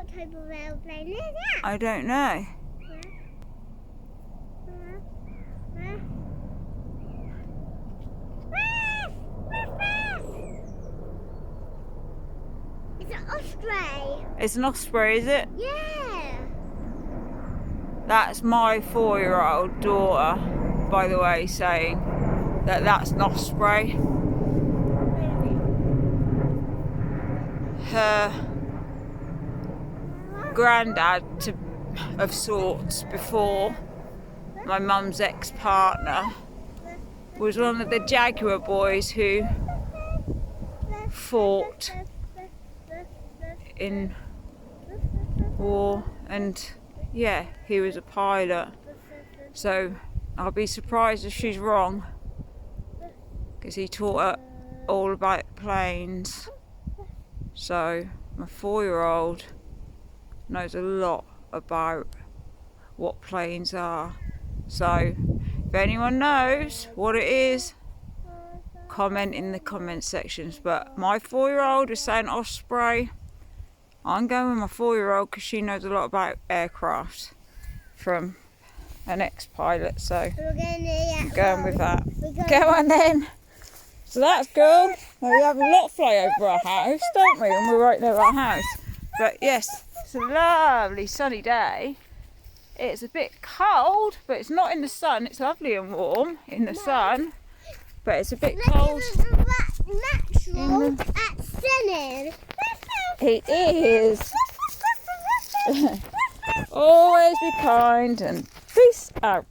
What type of aeroplane is that? I don't know. It's an osprey. It's an osprey, is it? Yeah. That's my 4-year-old daughter, by the way, saying that that's an osprey. Her granddad, of sorts, before my mum's ex-partner, was one of the Jaguar boys who fought in war, and yeah, he was a pilot. So I'll be surprised if she's wrong, because he taught her all about planes. So my 4-year-old knows a lot about what planes are. So if anyone knows what it is, comment in the comment sections. But my 4-year-old is saying osprey. I'm going with my 4-year-old because she knows a lot about aircraft from an ex-pilot, so I'm going with that. Go on then. So that's cool. Well, we have a lot fly over our house, don't we, when we're right near our house. But yes, it's a lovely sunny day. It's a bit cold, but it's not in the sun. It's lovely and warm in the sun, but it's a bit cold. Natural at singing. It is. Always be kind and peace out.